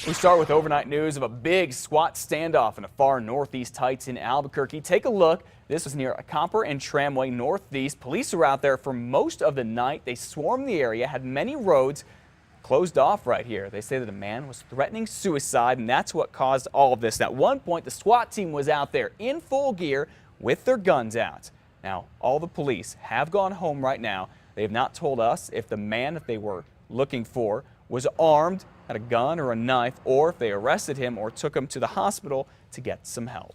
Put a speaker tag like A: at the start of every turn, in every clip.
A: We start with overnight news of a big SWAT standoff in the far northeast heights in Albuquerque. Take a look. This was near a Copper and Tramway northeast. Police were out there for most of the night. They swarmed the area, had many roads closed off right here. They say that a man was threatening suicide, and that's what caused all of this. At one point, the SWAT team was out there in full gear with their guns out. Now, all the police have gone home right now. They have not told us if the man that they were looking for was armed, had a gun or a knife, or if they arrested him or took him to the hospital to get some help.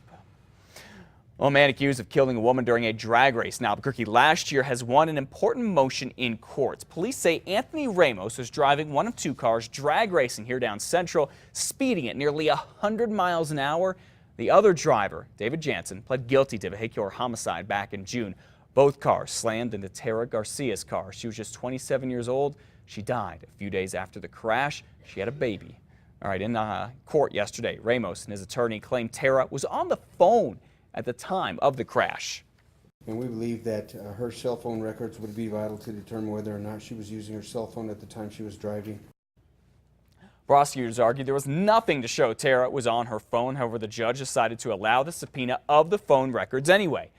A: A man accused of killing a woman during a drag race in Albuquerque last year has won an important motion in courts. Police say Anthony Ramos was driving one of two cars drag racing here down Central, speeding at nearly 100 miles an hour. The other driver, David Jansen, pled guilty to vehicular homicide back in June. Both cars slammed into Tara Garcia's car. She was just 27 years old. She died a few days after the crash. She had a baby. All right, in court yesterday, Ramos and his attorney claimed Tara was on the phone at the time of the crash.
B: And we believe that her cell phone records would be vital to determine whether or not she was using her cell phone at the time she was driving.
A: Prosecutors argued there was nothing to show Tara was on her phone. However, the judge decided to allow the subpoena of the phone records anyway.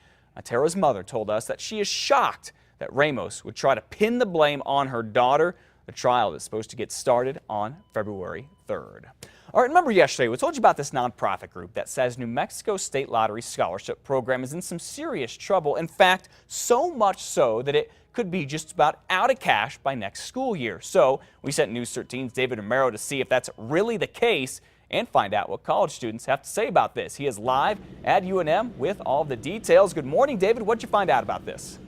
A: Tara's mother told us that she is shocked that Ramos would try to pin the blame on her daughter. The trial is supposed to get started on February 3rd. All right, remember yesterday we told you about this nonprofit group that says New Mexico State Lottery Scholarship Program is in some serious trouble. In fact, so much so that it could be just about out of cash by next school year. So we sent News 13's David Romero to see if that's really the case and find out what college students have to say about this. He is live at UNM with all the details. Good morning, David. What'd you find out about this?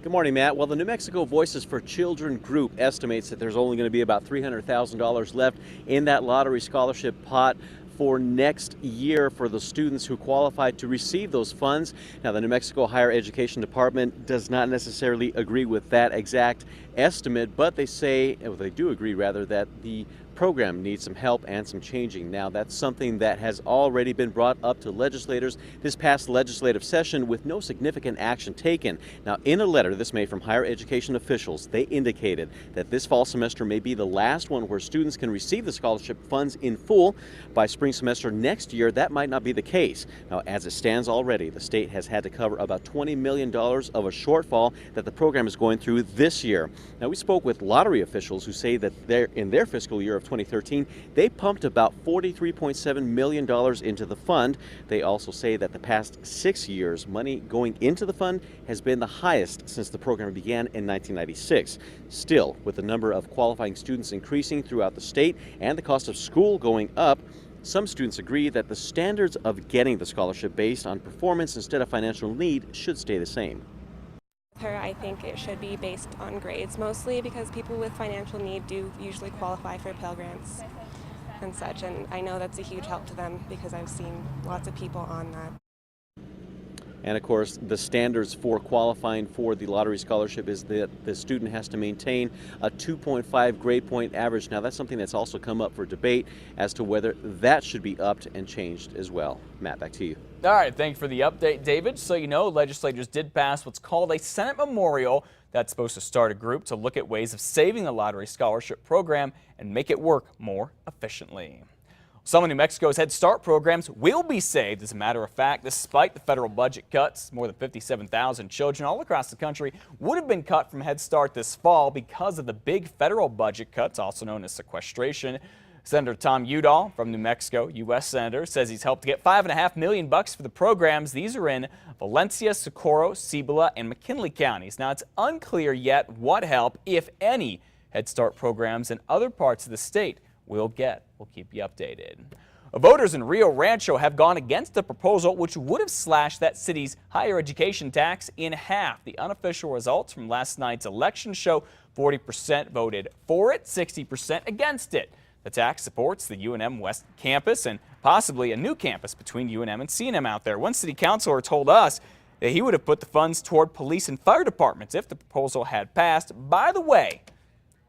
C: Good morning, Matt. Well, the New Mexico Voices for Children group estimates that there's only going to be about $300,000 left in that lottery scholarship pot for next year for the students who qualify to receive those funds. Now, the New Mexico Higher Education Department does not necessarily agree with that exact estimate, but they say, well, they do agree rather, that the program needs some help and some changing. Now, that's something that has already been brought up to legislators this past legislative session with no significant action taken. Now, in a letter this May from higher education officials, they indicated that this fall semester may be the last one where students can receive the scholarship funds in full. By spring semester next year, that might not be the case. Now, as it stands already, the state has had to cover about $20 million of a shortfall that the program is going through this year. Now, we spoke with lottery officials who say that in their fiscal year of 2013, they pumped about $43.7 million into the fund. They also say that the past 6 years, money going into the fund has been the highest since the program began in 1996. Still, with the number of qualifying students increasing throughout the state and the cost of school going up, some students agree that the standards of getting the scholarship based on performance instead of financial need should stay the same.
D: I think it should be based on grades, mostly because people with financial need do usually qualify for Pell Grants and such, and I know that's a huge help to them because I've seen lots of people on that.
C: And of course, the standards for qualifying for the lottery scholarship is that the student has to maintain a 2.5 grade point average. Now, that's something that's also come up for debate as to whether that should be upped and changed as well. Matt, back to you.
A: All right, thanks for the update, David. So you know, legislators did pass what's called a Senate memorial that's supposed to start a group to look at ways of saving the lottery scholarship program and make it work more efficiently. Some of New Mexico's Head Start programs will be saved. As a matter of fact, despite the federal budget cuts, more than 57,000 children all across the country would have been cut from Head Start this fall because of the big federal budget cuts, also known as sequestration. Senator Tom Udall from New Mexico, U.S. Senator, says he's helped to get $5.5 million for the programs. These are in Valencia, Socorro, Cibola, and McKinley counties. Now, it's unclear yet what help, if any, Head Start programs in other parts of the state will get. We'll keep you updated. Voters in Rio Rancho have gone against the proposal which would have slashed that city's higher education tax in half. The unofficial results from last night's election show 40% voted for it, 60% against it. The tax supports the UNM West campus and possibly a new campus between UNM and CNM out there. One city councilor told us that he would have put the funds toward police and fire departments if the proposal had passed. By the way,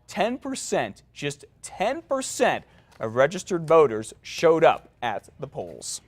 A: 10%, just 10% of registered voters showed up at the polls.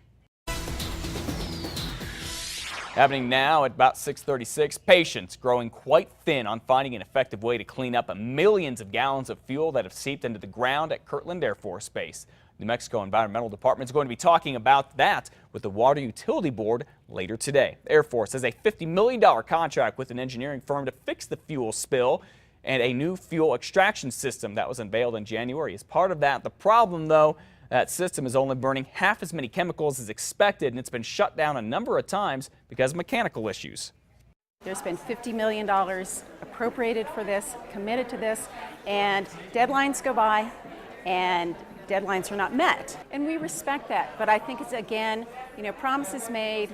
A: Happening now at about 6:36, patients growing quite thin on finding an effective way to clean up millions of gallons of fuel that have seeped into the ground at Kirtland Air Force Base. New Mexico Environmental Department is going to be talking about that with the Water Utility Board later today. The Air Force has a $50 million contract with an engineering firm to fix the fuel spill, and a new fuel extraction system that was unveiled in January is part of that. The problem, though, that system is only burning half as many chemicals as expected, and it's been shut down a number of times because of mechanical issues.
E: There's been $50 million appropriated for this, committed to this, and deadlines go by, and deadlines are not met. And we respect that, but I think it's, again, promises made,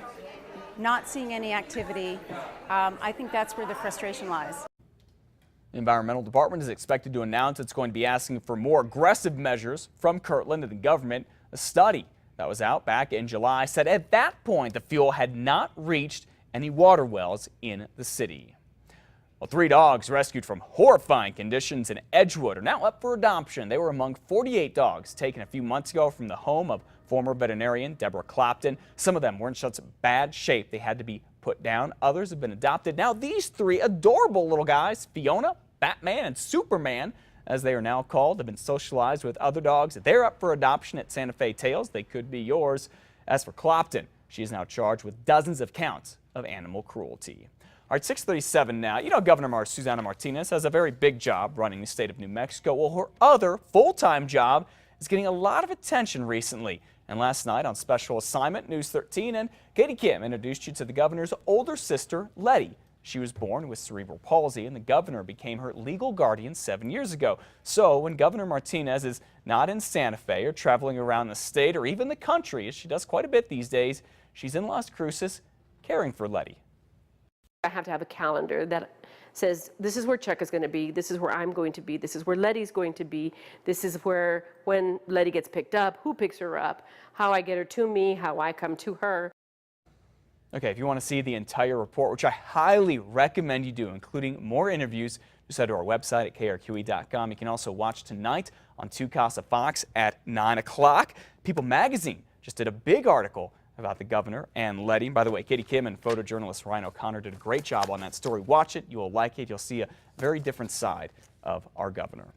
E: not seeing any activity. I think that's where the frustration lies.
A: The Environmental Department is expected to announce it's going to be asking for more aggressive measures from Kirtland and the government. A study that was out back in July said at that point the fuel had not reached any water wells in the city. Well, 3 dogs rescued from horrifying conditions in Edgewood are now up for adoption. They were among 48 dogs taken a few months ago from the home of former veterinarian Deborah Clapton. Some of them were in such bad shape they had to be put down. Others have been adopted. Now these 3 adorable little guys, Fiona, Batman, and Superman, as they are now called, have been socialized with other dogs. They're up for adoption at Santa Fe Tails. They could be yours. As for Clapton, she is now charged with dozens of counts of animal cruelty. All right, 6:37 now. You know, Governor Susana Martinez has a very big job running the state of New Mexico. Well, her other full-time job is getting a lot of attention recently. And last night on special assignment, News 13 and Katie Kim introduced you to the governor's older sister, Letty. She was born with cerebral palsy, and the governor became her legal guardian 7 years ago. So when Governor Martinez is not in Santa Fe or traveling around the state or even the country, as she does quite a bit these days, she's in Las Cruces caring for Letty.
F: I have to have a calendar that says, this is where Chuck is going to be, this is where I'm going to be, this is where Letty's going to be, this is where, when Letty gets picked up, who picks her up, how I get her to me, how I come to her.
A: Okay, if you want to see the entire report, which I highly recommend you do, including more interviews, just head to our website at KRQE.com. You can also watch tonight on 2 Casa Fox at 9 o'clock. People Magazine just did a big article about the governor and Letty. By the way, Katie Kim and photojournalist Ryan O'Connor did a great job on that story. Watch it. You will like it. You'll see a very different side of our governor.